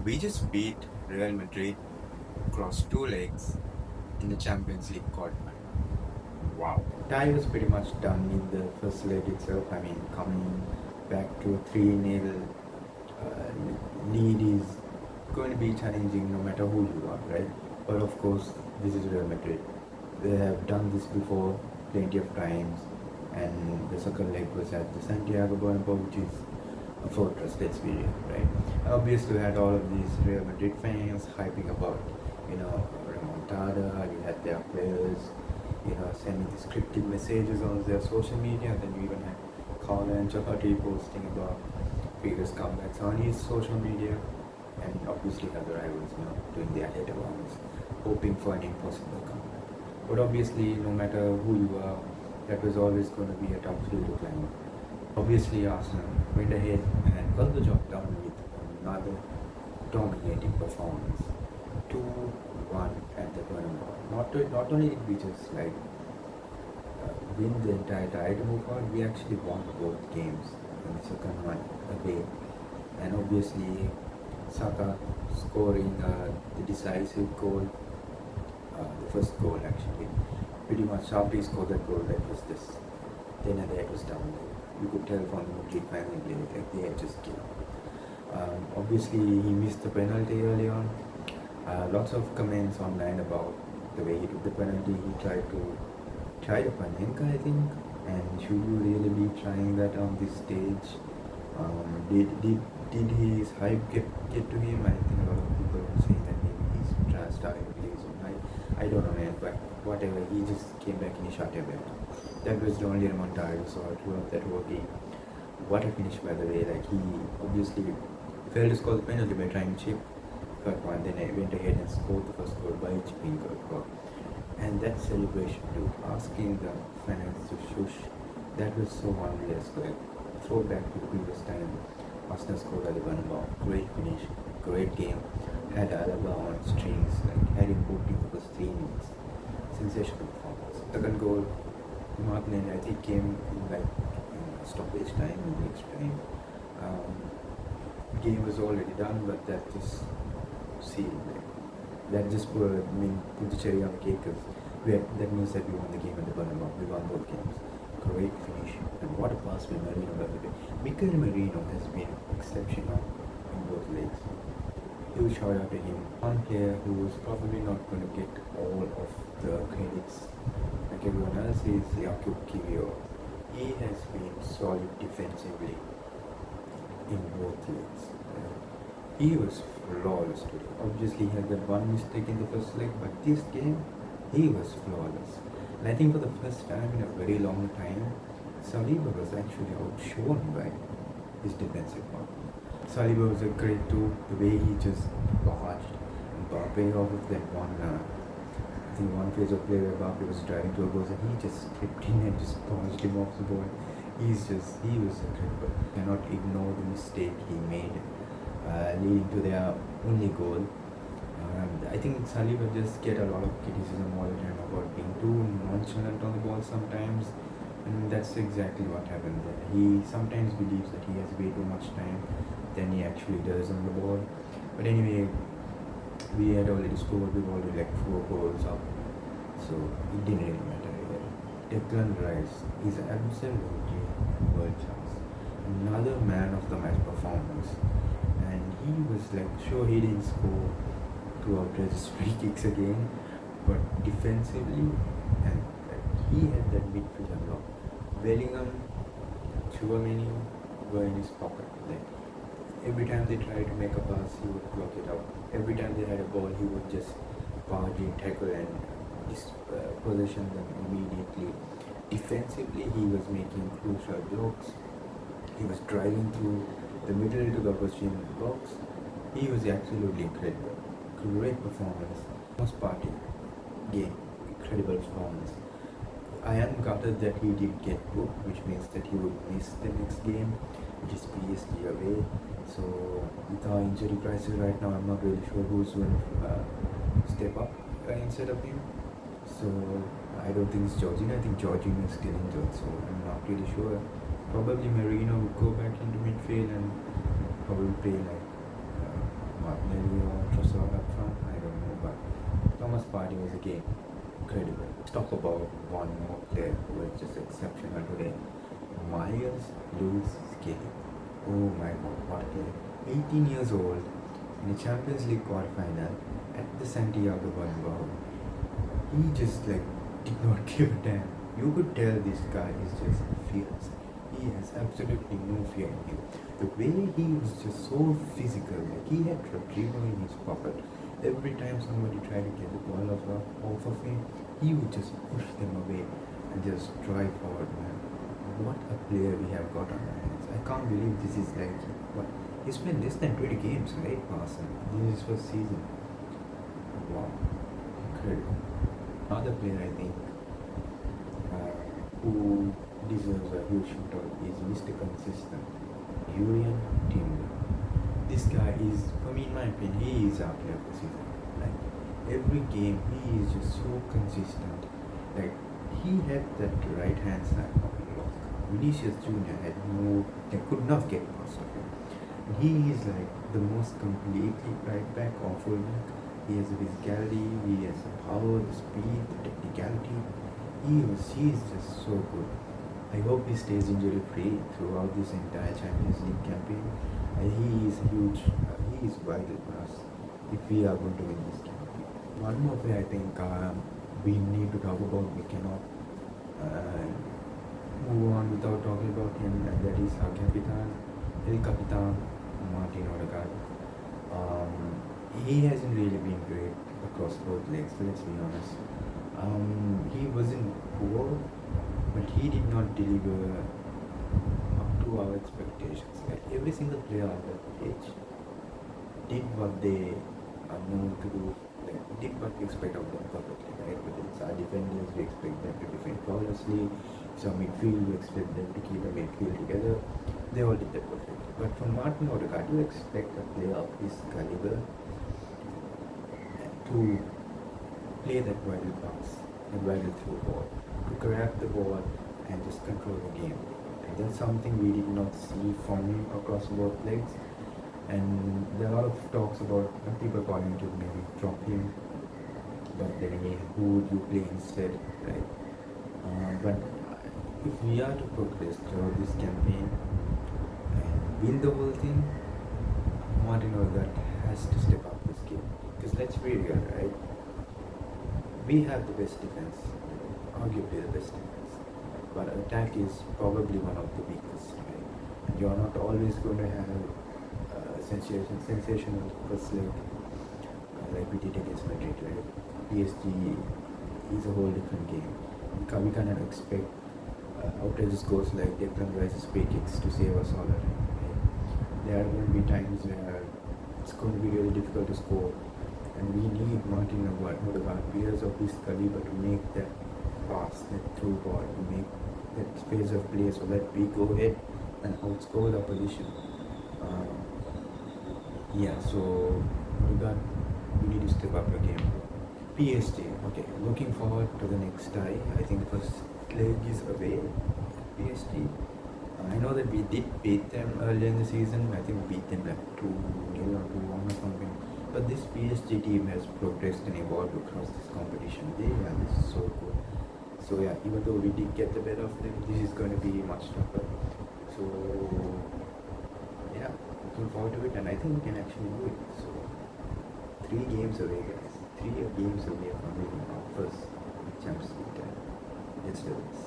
We just beat Real Madrid across two legs in the Champions League quarterfinal. Wow. Tie was pretty much done in the first leg itself. I mean, coming back to a 3-0 lead is going to be challenging no matter who you are, right? But of course, this is Real Madrid. They have done this before plenty of times, and the second leg was at the Santiago Bernabeu, which is a fortress, let's be real, right? Obviously, you had all of these Real Madrid fans hyping about, remontada. You had their players, sending these cryptic messages on their social media. Then you even had Carlo Ancelotti posting about previous comebacks on his social media, and obviously other rivals, doing their head arounds, hoping for an impossible comeback. But obviously, no matter who you are, that was always going to be a tough hill to climb. Obviously, Arsenal went ahead and got the job done with another dominating performance. 2-1 at the Bernabeu. Not only did we just win the entire title move on, we actually won both games in the second one away. And obviously, Saka scoring the decisive goal, the first goal actually. Pretty much after he scored that goal, that was this. Then and there it was down. You could tell from the Madrid fans like they had just given up. Obviously, he missed the penalty early on. Lots of comments online about the way he took the penalty. He tried a Panenka, I think. And should you really be trying that on this stage? Did his hype get to him? I think a lot of people are saying that maybe he's starting to play his own hype. I don't know, man, but whatever. He just came back and he shot everyone. That was the only remontada I saw throughout that whole game. What a finish, by the way. He obviously failed to score the penalty by trying to chip third one. Then I went ahead and scored the first goal by chipping third goal. And that celebration too, asking the fans to shush, that was so unreal. Throwback to the previous time. Arsenal scored at the Bernabeu. Great finish, great game. Had Alaba on strings, had him booked in the first 3 minutes. Sensational performance. Second goal, Martinelli, I think came in stoppage time in the extra time. Game was already done, but that just put the cherry on the cake, because that means that we won the game at the Bernabeu. We won both games. Great finish, and what a pass by Merino, by the way. Mikel Merino has been exceptional in both legs. Huge shout out to him. One player who is probably not going to get all of the credits like everyone else is Jakub Kiwior. He has been solid defensively in both legs. He was flawless today. Obviously, he had that one mistake in the first leg, but this game, he was flawless. And I think for the first time in a very long time, Saliba was actually outshone by his defensive partner. Saliba was a great too, the way he just barged Mbappe off of that one. I think one phase of play where Mbappe was driving to a goal and he just slipped in and just barged him off the ball. He was incredible. Cannot ignore the mistake he made, leading to their only goal. I think Saliba just get a lot of criticism all the time about being too nonchalant on the ball sometimes, and that's exactly what happened there. He sometimes believes that he has way too much time than he actually does on the ball. But anyway, we had already scored. We were already 4 goals up, so it didn't really matter here. Declan Rice is absolutely world class. Another man of the match performance, and he was sure he didn't score 2 outrageous free kicks again, but defensively, and he had that midfield unlock. Bellingham, Chouameni were in his pocket. Every time they tried to make a pass, he would block it out. Every time they had a ball, he would just barge in, tackle, and possession them immediately. Defensively, he was making crucial blocks. He was driving through the middle to the opposition box. He was absolutely incredible. Great performance. Most party game, incredible performance. I am gutted that he did get booked, which means that he would miss the next game, which is PSG away. So with our injury crisis right now, I'm not really sure who's going to step up instead of him. So I don't think it's Jorginho. I think Jorginho is still injured, so I'm not really sure. Probably Merino would go back into midfield and probably play Maybe Trossard up front, I don't know, but Thomas Partey was again incredible. Let's talk about one more player who was just exceptional today. Miles Lewis Skelly. Oh my god, what a player. 18 years old in a Champions League quarterfinal at the Santiago Bernabeu. He just did not give a damn. You could tell this guy is just fierce. He has absolutely no fear in him. The way he was just so physical, he had Rodrigo in his pocket. Every time somebody tried to get the ball off of him, he would just push them away and just drive forward, man. What a player we have got on our hands. I can't believe this is what? He's played less than 20 games, right, Marcel? This is his first season. Wow. Incredible. Another player, I think, who deserves a huge shout out is Mr. Consistent, Julian Timber. This guy is, for me, in my opinion, he is our player of the season. Every game, he is just so consistent. He had that right hand side of the lock. Vinicius Jr. could not get past of him. And he is the most completely right back or full back. He has the physicality, he has the power, the speed, the technicality. He is just so good. I hope he stays injury free throughout this entire Champions League campaign. He is huge. He is vital for us if we are going to win this campaign. One more player I think we need to talk about. We cannot move on without talking about him, and that is our Capitan, El Capitan, Martin Odegaard. He hasn't really been great across both legs, let's be honest. He wasn't poor, but he did not deliver up to our expectations. Every single player on the pitch did what they are known to do, did what we expect of them perfectly, right? Whether it's our defenders, we expect them to defend flawlessly. Some midfield, we expect them to keep the midfield together. They all did that perfectly. But from Martin Odegaard, you expect a player of his caliber to play that vital pass, that vital through ball, to grab the ball and just control the game. And that's something we did not see from him across both legs. And there are a lot of talks about people calling to maybe drop him, but then again, who would you play instead, right? But if we are to progress throughout this campaign and win the whole thing, Martin Odegaard has to step up this game. Because let's be real, right? We have the best defense, arguably the best defense, but attack is probably one of the weakest, right? And you're not always going to have sensational first leg like we did against Madrid, right? PSG is a whole different game. We cannot expect outrageous goals like Declan Rice's free kicks to save us all. Right? There are going to be times where it's going to be really difficult to score, and we need Martin Odegaard, players of his caliber, to make that pass, that through ball, to make that phase of play so that we go ahead and outscore the opposition. So Odegaard, we need to step up your game. PSG, okay, looking forward to the next tie. I think the first leg is away at PSG. I know that we did beat them earlier in the season. I think we beat them 2-0 or 2-1 or something. But this PSG team has progressed and evolved across this competition. They are so good. So even though we did get the better of them, this is going to be much tougher. So looking forward to it, and I think we can actually do it. So 3 games away, guys. 3 games away from winning our first Champions League. Let's do this.